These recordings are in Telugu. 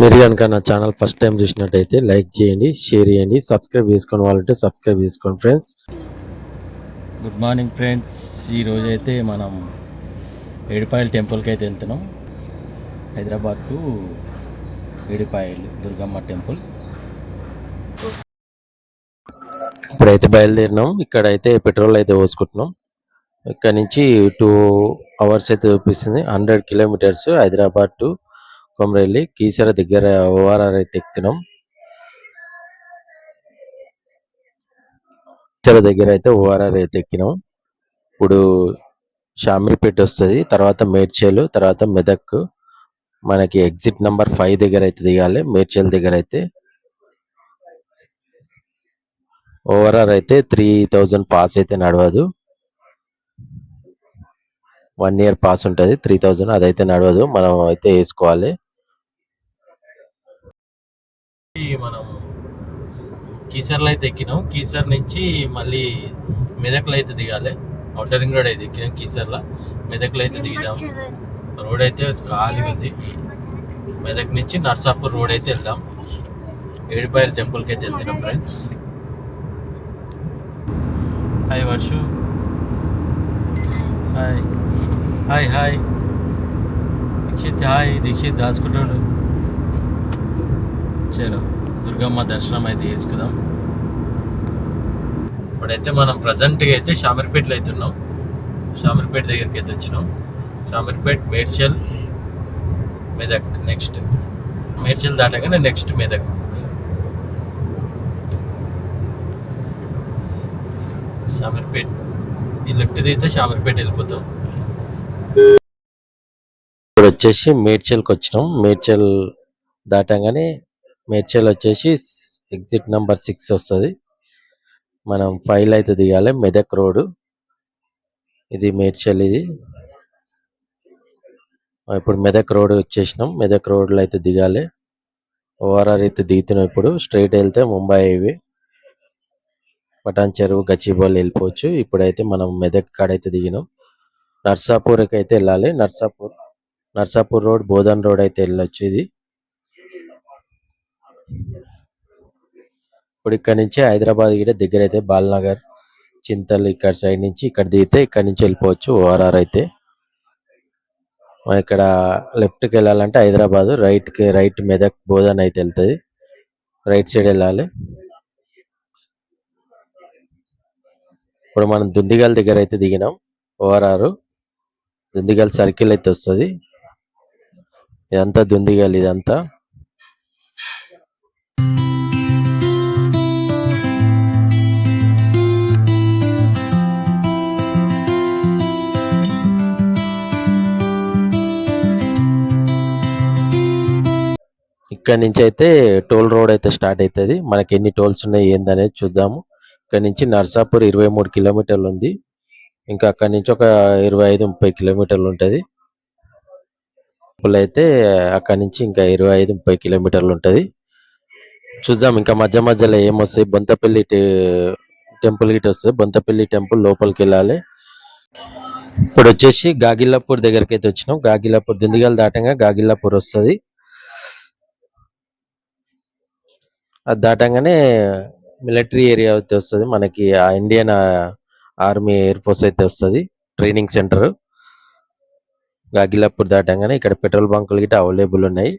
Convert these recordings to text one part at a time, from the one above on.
మీరు కనుక నా ఛానల్ ఫస్ట్ టైం చూసినట్టయితే లైక్ చేయండి, షేర్ చేయండి, సబ్స్క్రైబ్ చేసుకోని వాళ్ళంటే సబ్స్క్రైబ్ చేసుకోండి ఫ్రెండ్స్. Good morning friends. ఈరోజు అయితే మనం ఏడుపాయల టెంపుల్కి అయితే వెళ్తున్నాం. Hyderabad to Edupayalu Durgamma temple. ఇప్పుడైతే బయలుదేరినాం. ఇక్కడైతే పెట్రోల్ అయితే పోసుకుంటున్నాం. ఇక్కడ నుంచి 2 hours అయితే చూపిస్తుంది. 100 kilometers హైదరాబాద్ టు కొమరెల్లి. కీసర దగ్గర ఓఆర్ఆర్ అయితే ఎక్కుతున్నాం. కీసర దగ్గర అయితే ఓఆర్ఆర్ అయితే ఎక్కినాం. ఇప్పుడు షామీర్పేట వస్తుంది, తర్వాత మేడ్చల్, తర్వాత మెదక్. మనకి ఎగ్జిట్ నెంబర్ 5 దగ్గర అయితే దిగాలి. మేడ్చల్ దగ్గర అయితే ఓఆర్ఆర్ అయితే 3000 పాస్ అయితే నడవదు. 1 year పాస్ ఉంటుంది. 3000 అదైతే నడవదు, మనం అయితే వేసుకోవాలి. మనం కీసర్లో అయితే ఎక్కినాం. కీసర్ నుంచి మళ్ళీ మెదక్లో అయితే దిగాలి. ఔటర్ రింగ్ రోడ్ అయితే ఎక్కినాం. కీసర్లో మెదక్లో అయితే దిగుదాం. రోడ్ అయితే ఖాళీగా ఉంది. మెదక్ నుంచి నర్సాపూర్ రోడ్ అయితే వెళ్దాం. ఏడుపాయల టెంపుల్కి అయితే వెళ్తున్నాం friends. Hi Varshu. Hi hi hi Dikshit. Hi Dikshit దాచుకుంటాడు. చలో దుర్గమ్మ దర్శనం అయితే చేసుకుందాం. ఇప్పుడైతే మనం ప్రజెంట్గా అయితే షామీర్పేటలో అయితే ఉన్నాం. షామీర్పేట దగ్గరికి అయితే వచ్చినాం. షామీర్పేట, మేడ్చల్, మెదక్. నెక్స్ట్ మేడ్చల్ దాటగానే నెక్స్ట్ మెదక్. షామీర్పేట ఈ లెఫ్ట్ అయితే షామీర్పేట వెళ్ళిపోతాం. ఇప్పుడు వచ్చేసి మేడ్చల్కి వచ్చినాం. మేడ్చల్ దాటంగానే మేడ్చల్ వచ్చేసి ఎగ్జిట్ నెంబర్ 6 వస్తుంది. మనం 5 అయితే దిగాలి. మెదక్ రోడ్ ఇది, మేడ్చల్ ఇది. ఇప్పుడు మెదక్ రోడ్ వచ్చేసినాం. మెదక్ రోడ్లో అయితే దిగాలి. ఓఆర్ఆర్ అయితే దిగుతున్నాం. ఇప్పుడు స్ట్రైట్ వెళ్తే ముంబై హైవే, పటాన్ చెరువు, గచ్చిబౌలి వెళ్ళిపోవచ్చు. ఇప్పుడైతే మనం మెదక్ కాడైతే దిగినాం. నర్సాపూర్కి అయితే వెళ్ళాలి. నర్సాపూర్ రోడ్, బోధన్ రోడ్ అయితే వెళ్ళొచ్చు. ఇది ఇప్పుడు ఇక్కడ నుంచి హైదరాబాద్ గిట దగ్గర అయితే బాల్నగర్, చింతల్ ఇక్కడ సైడ్ నుంచి ఇక్కడ దిగితే ఇక్కడ నుంచి వెళ్ళిపోవచ్చు. ఓఆర్ఆర్ అయితే ఇక్కడ లెఫ్ట్కి వెళ్ళాలంటే హైదరాబాద్, రైట్ మెదక్, బోధన్ అయితే వెళ్తుంది. రైట్ సైడ్ వెళ్ళాలి. ఇప్పుడు మనం దుందిగల్ దగ్గర అయితే దిగినాం. ఓఆర్ఆర్ దుందిగల్ సర్కిల్ అయితే వస్తుంది. ఇదంతా దుందిగల్. ఇదంతా ఇక్కడ నుంచి అయితే టోల్ రోడ్ అయితే స్టార్ట్ అవుతుంది. మనకి ఎన్ని టోల్స్ ఉన్నాయి ఏందనేది చూద్దాము. ఇక్కడ నుంచి నర్సాపూర్ 23 kilometers ఉంది. ఇంకా అక్కడి నుంచి ఒక 25-30 kilometers ఉంటుంది. అయితే అక్కడి నుంచి ఇంకా 25-30 kilometers ఉంటుంది. చూద్దాం ఇంకా మధ్య మధ్యలో ఏమొస్తాయి. బొంతపల్లి టెంపుల్ గిట్ వస్తుంది. బొంతపల్లి టెంపుల్ లోపలికి వెళ్ళాలి. ఇప్పుడు వచ్చేసి గాగిల్లాపూర్ దగ్గరికి అయితే వచ్చినాం. గాగిల్లాపూర్ దుందిగల్ దాటంగా గాగిల్లాపూర్ వస్తుంది. అది దాటంగానే మిలిటరీ ఏరియా అయితే వస్తుంది. మనకి ఇండియన్ ఆర్మీ, ఎయిర్ ఫోర్స్ అయితే వస్తుంది. Training centre. గాగిల్లాపూర్ దాటంగానే ఇక్కడ పెట్రోల్ బంకులు గిట్ట అవైలబుల్ ఉన్నాయి.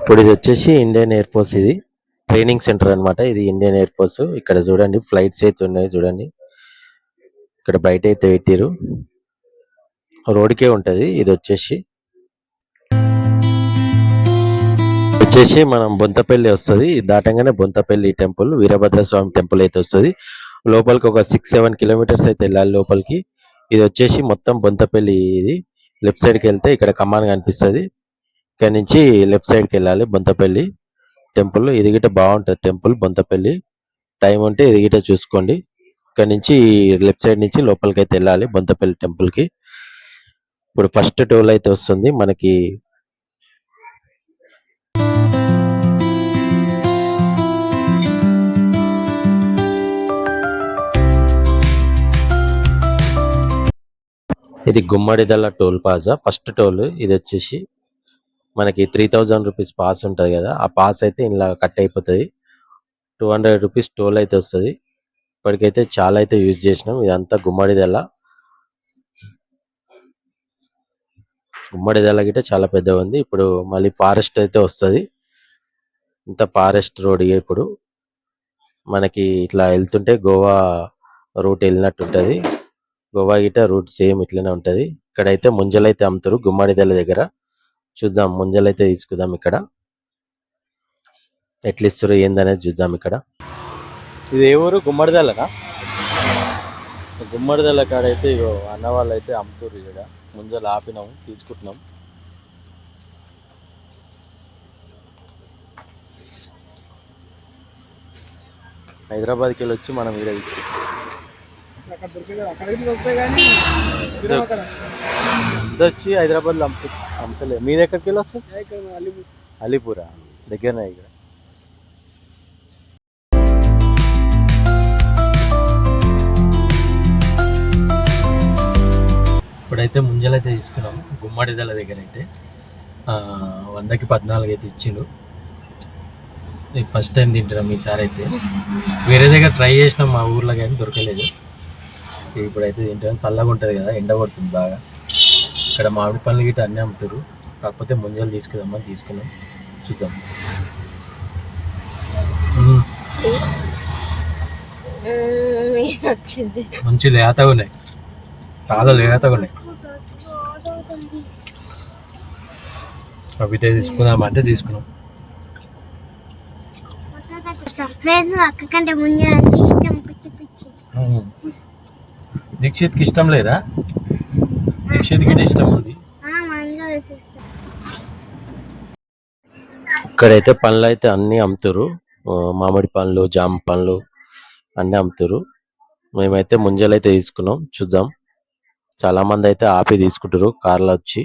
ఇప్పుడు ఇది వచ్చేసి ఇండియన్ ఎయిర్ ఫోర్స్. ఇది ట్రైనింగ్ సెంటర్ అన్నమాట. ఇది ఇండియన్ ఎయిర్ ఫోర్స్. ఇక్కడ చూడండి ఫ్లైట్స్ అయితే ఉన్నాయి. చూడండి ఇక్కడ బయట అయితే పెట్టిరు. రోడ్కే ఉంటది. ఇది వచ్చేసి మనం బొంతపల్లి వస్తుంది. దాటంగానే బొంతపల్లి టెంపుల్, వీరభద్రస్వామి టెంపుల్ అయితే వస్తుంది. లోపలికి ఒక 6-7 kilometers అయితే వెళ్ళాలి లోపలికి. ఇది వచ్చేసి మొత్తం బొంతపల్లి. ఇది లెఫ్ట్ సైడ్కి వెళ్తే ఇక్కడ కమాన్ కనిపిస్తుంది. ఇక్కడ నుంచి లెఫ్ట్ సైడ్కి వెళ్ళాలి, బొంతపల్లి టెంపుల్. ఇది గిట్ట బాగుంటుంది టెంపుల్ బొంతపల్లి. టైం ఉంటే ఇది గిట్ట చూసుకోండి. ఇక్కడ నుంచి లెఫ్ట్ సైడ్ నుంచి లోపలికి అయితే వెళ్ళాలి బొంతపల్లి టెంపుల్కి. ఇప్పుడు ఫస్ట్ టోల్ అయితే వస్తుంది మనకి. ఇది Gummadidala toll plaza first toll. ఇది వచ్చేసి మనకి 3000 రూపీస్ పాస్ ఉంటుంది కదా, ఆ పాస్ అయితే ఇలా కట్ అయిపోతుంది. 200 రూపీస్ టోల్ అయితే వస్తుంది. ఇప్పటికైతే చాలా అయితే యూజ్ చేసినాం. ఇదంతా గుమ్మడిదల. గుమ్మడిదల గిట్ట చాలా పెద్దగా ఉంది. ఇప్పుడు మళ్ళీ ఫారెస్ట్ అయితే వస్తుంది. ఇంత ఫారెస్ట్ రోడ్. ఇప్పుడు మనకి ఇట్లా వెళ్తుంటే గోవా రూట్ వెళ్ళినట్టు ఉంటుంది. గోవా గిట్ట రూట్ సేమ్ ఇట్లనే ఉంటది. ఇక్కడైతే ముంజలైతే అమ్ముతారు గుమ్మడిదల దగ్గర. చూద్దాం ముంజలైతే తీసుకుందాం. ఇక్కడ ఎట్లా ఇస్తారు ఏందనేది చూద్దాం. ఇక్కడ ఇది ఏ ఊరు? గుమ్మడిదలనా? గుమ్మడిదల కాడైతే ఇగో అన్న వాళ్ళు అయితే అమ్ముతారు. ఇక్కడ ముంజలు ఆపినాం, తీసుకుంటున్నాం. హైదరాబాద్కి వెళ్ళి వచ్చి మనం ఇక్కడ తీసుకుంటాం. ఇది వచ్చి హైదరాబాద్లో అమ్ముతలే. మీరు ఎక్కడికి వెళ్ళి వస్తారు? అలీపూరా దగ్గరనే. ఇక్కడ ఇప్పుడైతే ముంజలైతే తీసుకున్నాం గుమ్మడిదల దగ్గర అయితే. 100కి 14 అయితే ఇచ్చిండు. ఫస్ట్ టైం తింటున్నాం ఈసారి అయితే. వేరే దగ్గర ట్రై చేసినాం మా ఊర్లో కానీ దొరకలేదు. ఇప్పుడైతే తింటాం. చల్లగా ఉంటుంది కదా, ఎండ కొడుతుంది బాగా. ఇక్కడ మామిడి పళ్ళు గిట్ట అన్నీ అమ్ముతారు. కాకపోతే ముంజలు తీసుకుందామని తీసుకున్నాం. చూద్దాం. మంచి లేతగా ఉన్నాయి, చాలా లేతగా ఉన్నాయి. అవితే తీసుకుందామంటే తీసుకున్నాం. దీక్షిత్కి ఇష్టం లేదా? దీక్షిత్ గిట్ట ఇష్టం ఉంది. ఇక్కడైతే పండ్లు అయితే అన్ని అమ్ముతారు. మామిడి పండ్లు, జామ పండ్లు అన్ని అమ్ముతారు. మేమైతే ముంజలు అయితే తీసుకున్నాం. చూద్దాం. చాలా మంది అయితే ఆపి తీసుకుంటారు కార్లో వచ్చి.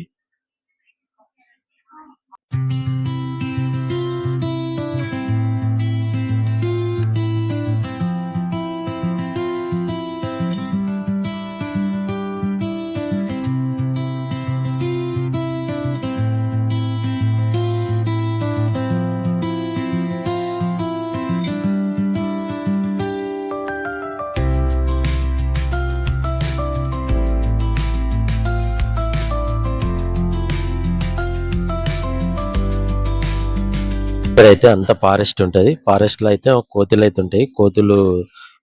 ఇక్కడైతే అంత ఫారెస్ట్ ఉంటది. ఫారెస్ట్ లో అయితే కోతులు అయితే ఉంటాయి. కోతులు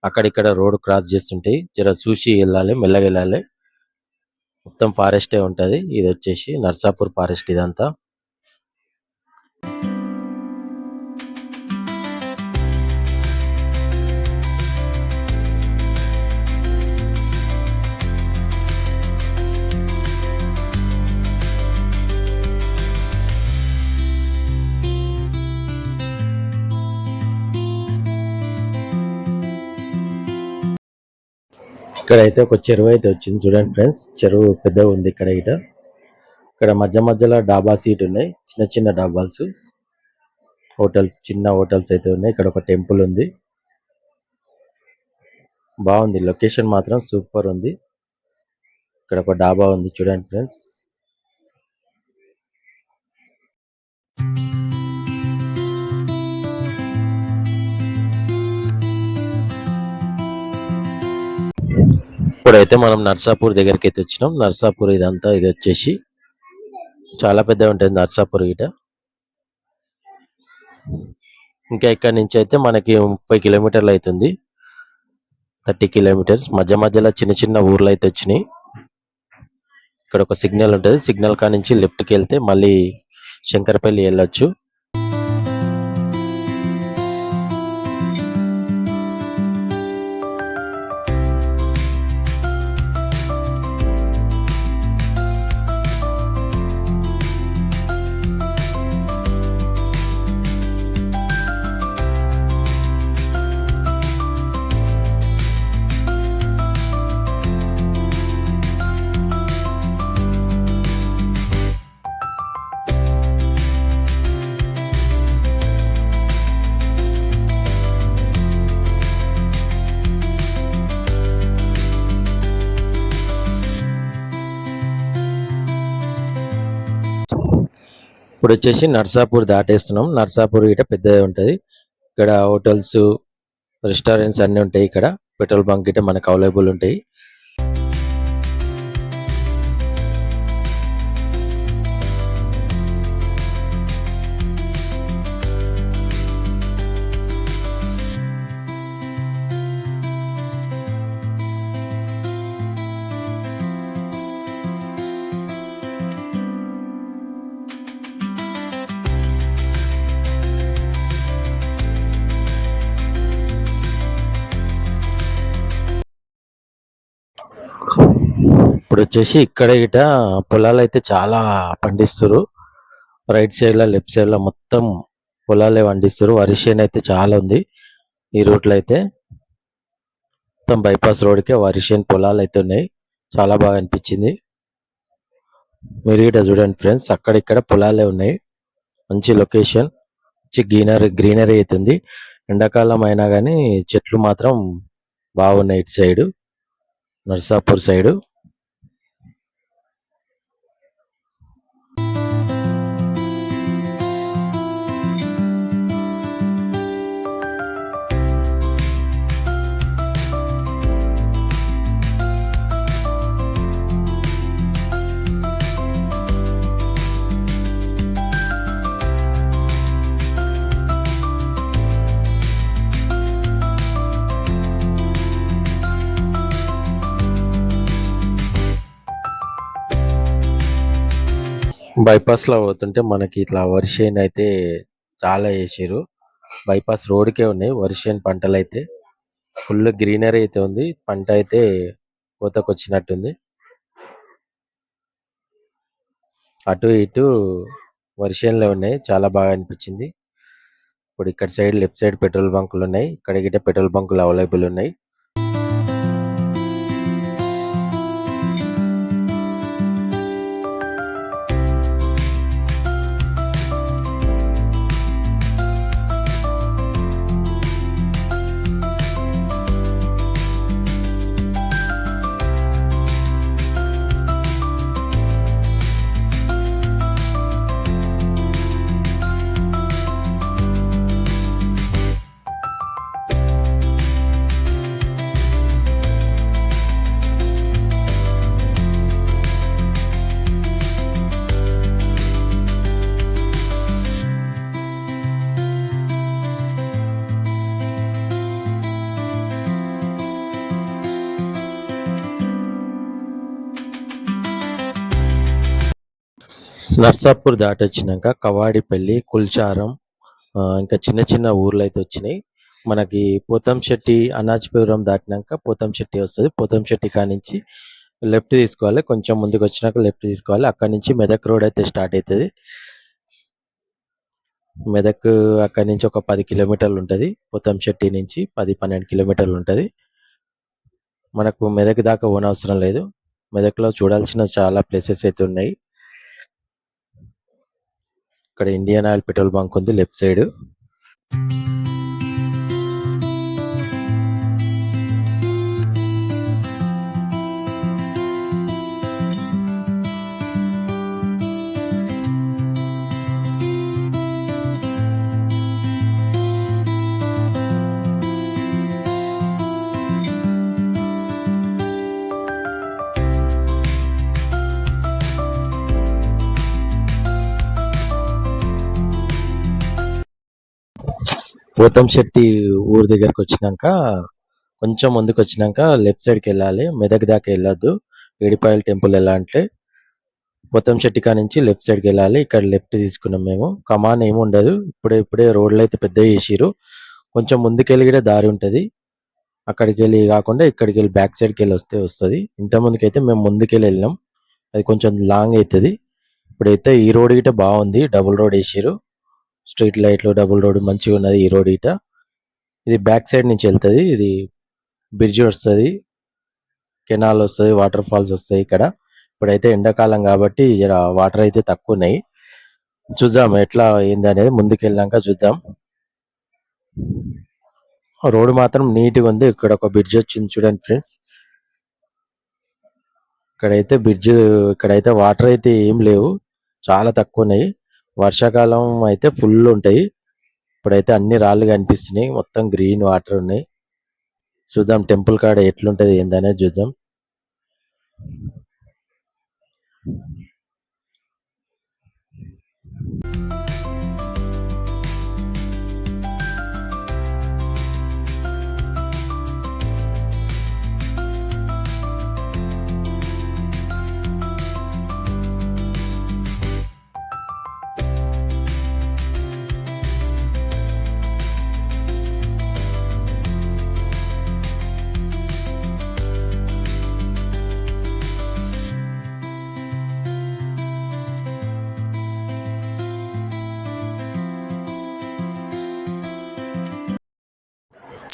అక్కడిక్కడ రోడ్ క్రాస్ చేస్తుంటాయి. జర చూసి వెళ్ళాలి, మెల్లగా వెళ్ళాలి. మొత్తం ఫారెస్టే ఉంటది. ఇది వచ్చేసి నర్సాపూర్ ఫారెస్ట్ ఇదంతా. ఇక్కడైతే ఒక చెరువు అయితే వచ్చింది చూడండి ఫ్రెండ్స్. చెరువు పెద్దగా ఉంది. ఇక్కడ మధ్య మధ్యలో డాబా సీట్ ఉన్నాయి, చిన్న చిన్న డాబాల్స్. హోటల్స్, చిన్న హోటల్స్ అయితే ఉన్నాయి. ఇక్కడ ఒక టెంపుల్ ఉంది. బాగుంది, లొకేషన్ మాత్రం సూపర్ ఉంది. ఇక్కడ ఒక డాబా ఉంది చూడండి ఫ్రెండ్స్. ఇప్పుడైతే మనం నర్సాపూర్ దగ్గరికి అయితే వచ్చినాం. నర్సాపూర్ ఇదంతా. ఇది వచ్చేసి చాలా పెద్దగా ఉంటుంది నర్సాపూర్ గిట. ఇంకా ఇక్కడ నుంచి అయితే మనకి 30 కిలోమీటర్లు అవుతుంది, 30 కిలోమీటర్స్. మధ్య మధ్యలో చిన్న చిన్న ఊర్లు అయితే వచ్చినాయి. ఇక్కడ ఒక సిగ్నల్ ఉంటుంది. సిగ్నల్ కా నుంచి లెఫ్ట్కి వెళ్తే మళ్ళీ శంకరపల్లి వెళ్ళొచ్చు. ఇప్పుడు వచ్చేసి నర్సాపూర్ దాటేస్తున్నాం. నర్సాపూర్ గిట పెద్దది ఉంటది. ఇక్కడ హోటల్స్, రెస్టారెంట్స్ అన్ని ఉంటాయి. ఇక్కడ పెట్రోల్ బంక్ గిట మనకు అవైలబుల్ ఉంటాయి. ఇప్పుడు వచ్చేసి ఇక్కడ గిట పొలాలు అయితే చాలా పండిస్తారు. రైట్ సైడ్ లో, లెఫ్ట్ సైడ్ లో మొత్తం పొలాలే పండిస్తారు. వరి చేను అయితే చాలా ఉంది ఈ రూట్ లో అయితే. మొత్తం బైపాస్ రోడ్ కి వరి చేను పొలాలు అయితే ఉన్నాయి. చాలా బాగా అనిపించింది. మీరు గిట చూడండి ఫ్రెండ్స్, అక్కడిక్కడ పొలాలే ఉన్నాయి. మంచి లొకేషన్, మంచి గ్రీనరీ అవుతుంది. ఎండాకాలం అయినా కానీ చెట్లు మాత్రం బాగున్నాయి ఇటు సైడ్, నర్సాపూర్ సైడ్. బైపాస్ లో పోతుంటే మనకి ఇట్లా వరి చేను అయితే చాలా వేసారు. బైపాస్ రోడ్కే ఉన్నాయి వరి చేను పంటలు అయితే. ఫుల్ గ్రీనరీ అయితే ఉంది. పంట అయితే కోతకు వచ్చినట్టుంది. అటు ఇటు వరి చేనులే ఉన్నాయి. చాలా బాగా అనిపించింది. ఇప్పుడు ఇక్కడ సైడ్ లెఫ్ట్ సైడ్ పెట్రోల్ బంకులు ఉన్నాయి. ఇక్కడ గిట్ట పెట్రోల్ బంకులు అవైలబుల్ ఉన్నాయి. నర్సాపూర్ దాటొచ్చినాక కవాడిపల్లి, కుల్చారం, ఇంకా చిన్న చిన్న ఊర్లు అయితే వచ్చినాయి. మనకి పోతంశెట్టి, అనాజ్పురం దాటినాక పోతంశెట్టి వస్తుంది. పోతంశెట్టి కానించి లెఫ్ట్ తీసుకోవాలి. కొంచెం ముందుకు వచ్చినాక లెఫ్ట్ తీసుకోవాలి. అక్కడ నుంచి మెదక్ రోడ్ అయితే స్టార్ట్ అవుతుంది. మెదక్ అక్కడి నుంచి ఒక 10 కిలోమీటర్లు ఉంటుంది. పోతంశెట్టి నుంచి 10-12 కిలోమీటర్లు ఉంటుంది. మనకు మెదక్ దాకా పోనవసరం లేదు. మెదక్లో చూడాల్సిన చాలా ప్లేసెస్ అయితే ఉన్నాయి. ఇక్కడ ఇండియన్ ఆయిల్ పెట్రోల్ బంక్ ఉంది లెఫ్ట్ సైడ్. పోతంశెట్టి ఊరు దగ్గరకు వచ్చినాక కొంచెం ముందుకు వచ్చినాక లెఫ్ట్ సైడ్కి వెళ్ళాలి. మెదక్ దాకా వెళ్ళొద్దు. ఏడిపాయల టెంపుల్ ఎలా అంటే పోతంశెట్టి కా నుంచి లెఫ్ట్ సైడ్కి వెళ్ళాలి. ఇక్కడ లెఫ్ట్ తీసుకున్నాం మేము. కమాన్ ఏమి ఉండదు. ఇప్పుడే రోడ్లు అయితే పెద్ద చేసిరు. కొంచెం ముందుకెళ్ళి కూడా దారి ఉంటుంది. అక్కడికి వెళ్ళి కాకుండా ఇక్కడికి వెళ్ళి బ్యాక్ సైడ్కి వెళ్ళి వస్తుంది. ఇంత ముందుకైతే మేము ముందుకెళ్ళి వెళ్ళినాం. అది కొంచెం లాంగ్ అవుతుంది. ఇప్పుడైతే ఈ రోడ్ గిట బాగుంది. డబుల్ రోడ్ వేసిరు. స్ట్రీట్ లైట్లు, డబుల్ రోడ్ మంచిగా ఉన్నది ఈ రోడ్ గిట. ఇది బ్యాక్ సైడ్ నుంచి వెళ్తుంది. ఇది బ్రిడ్జ్ వస్తుంది, కెనాల్ వస్తుంది, వాటర్ ఫాల్స్ వస్తాయి ఇక్కడ. ఇప్పుడైతే ఎండాకాలం కాబట్టి వాటర్ అయితే తక్కువ ఉన్నాయి. చూద్దాం ఎట్లా ఏంది అనేది ముందుకు వెళ్ళాక చూద్దాం. రోడ్ మాత్రం నీట్గా ఉంది. ఇక్కడ ఒక బ్రిడ్జ్ వచ్చింది చూడండి ఫ్రెండ్స్. ఇక్కడైతే వాటర్ అయితే ఏం లేవు, చాలా తక్కువ ఉన్నాయి. వర్షాకాలం అయితే ఫుల్ ఉంటాయి. ఇప్పుడైతే అన్ని రాళ్ళు కనిపిస్తున్నాయి, మొత్తం గ్రీన్ వాటర్ ఉన్నాయి. చూద్దాం టెంపుల్ కాడ ఎట్లుంటది ఏందనేది చూద్దాం.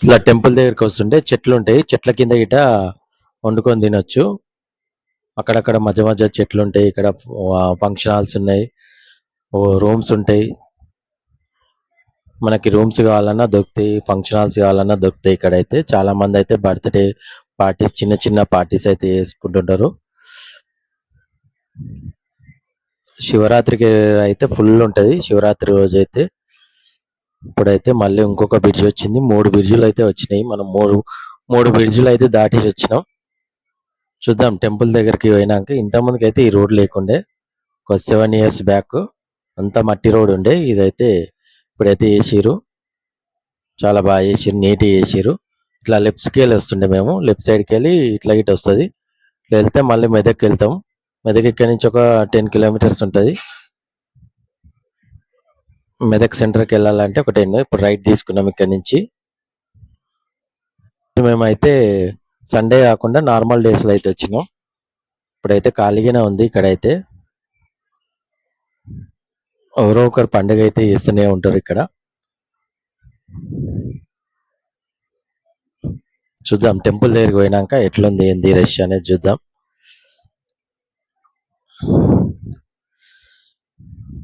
ఇట్లా టెంపుల్ దగ్గరికి వస్తుంటే చెట్లు ఉంటాయి, చెట్ల కింద గిట వండుకొని తినొచ్చు. అక్కడక్కడ మధ్య మధ్య చెట్లు ఉంటాయి. ఇక్కడ ఫంక్షన్ హాల్స్ ఉన్నాయి, రూమ్స్ ఉంటాయి. మనకి రూమ్స్ కావాలన్నా దొరుకుతాయి, ఫంక్షన్ హాల్స్ కావాలన్నా దొరుకుతాయి. ఇక్కడైతే చాలా మంది అయితే బర్త్డే పార్టీస్, చిన్న చిన్న పార్టీస్ అయితే చేసుకుంటుంటారు. శివరాత్రికి అయితే ఫుల్ ఉంటది, శివరాత్రి రోజు అయితే. ఇప్పుడైతే మళ్ళీ ఇంకొక బ్రిడ్జ్ వచ్చింది, 3 బ్రిడ్జిలు అయితే వచ్చినాయి. మనం మూడు బ్రిడ్జిలు అయితే దాటేసి వచ్చినాం. చూద్దాం టెంపుల్ దగ్గరికి పోయినాక. ఇంతకుముందుకు అయితే ఈ రోడ్ లేకుండే, ఒక 7 years బ్యాక్ అంతా మట్టి రోడ్ ఉండే. ఇదైతే ఇప్పుడైతే వేసిరు, చాలా బాగా చేసిరు, నీట్గా చేసిరు. ఇట్లా లెఫ్ట్కి వెళ్ళి వస్తుండే మేము, లెఫ్ట్ సైడ్కి వెళ్ళి ఇట్లా ఇటు వస్తుంది. ఇట్లా వెళ్తే మళ్ళీ మెదక్కి వెళ్తాం. మెదక్ ఇక్కడ నుంచి ఒక 10 kilometers ఉంటుంది. మెదక్ సెంటర్కి వెళ్ళాలంటే ఒక 10. ఇప్పుడు రైట్ తీసుకున్నాం ఇక్కడ నుంచి. మేమైతే సండే కాకుండా నార్మల్ డేస్లో అయితే వచ్చినాం. ఇప్పుడైతే ఖాళీగానే ఉంది ఇక్కడైతే. ఎవరో ఒకరు పండుగ అయితే చేస్తూనే ఉంటారు ఇక్కడ. చూద్దాం టెంపుల్ దగ్గరికి పోయినాక ఎట్లుంది ఏంది రష్ అనేది చూద్దాం.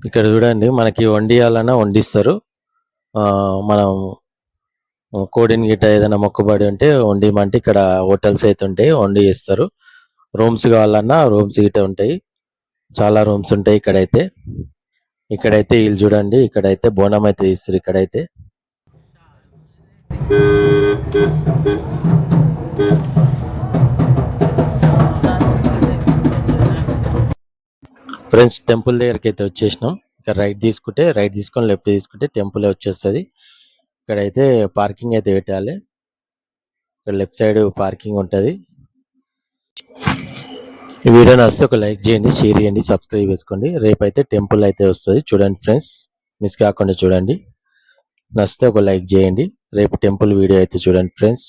ఇక్కడ చూడండి, మనకి వండియాలన్నా వండిస్తారు. మనం కోడిని గిట్ట ఏదైనా మొక్కుబడి ఉంటే వండిమంటే ఇక్కడ హోటల్స్ అయితే ఉంటాయి, వండి ఇస్తారు. రూమ్స్ కావాలన్నా రూమ్స్ గిట్ట ఉంటాయి, చాలా రూమ్స్ ఉంటాయి ఇక్కడైతే. ఇక్కడైతే వీళ్ళు చూడండి, ఇక్కడైతే బోనం అయితే ఇస్తారు. ఇక్కడైతే ఫ్రెండ్స్ టెంపుల్ దగ్గరికి అయితే వచ్చేసినాం. ఇక్కడ రైట్ తీసుకొని లెఫ్ట్ తీసుకుంటే టెంపుల్ వచ్చేస్తుంది. ఇక్కడైతే పార్కింగ్ అయితే పెట్టాలి. ఇక్కడ లెఫ్ట్ సైడ్ పార్కింగ్ ఉంటుంది. ఈ వీడియో నచ్చితే ఒక లైక్ చేయండి, షేర్ చేయండి, సబ్స్క్రైబ్ చేసుకోండి. రేపైతే టెంపుల్ అయితే వస్తుంది, చూడండి ఫ్రెండ్స్, మిస్ కాకుండా చూడండి. నచ్చితే ఒక లైక్ చేయండి. రేపు టెంపుల్ వీడియో అయితే చూడండి ఫ్రెండ్స్.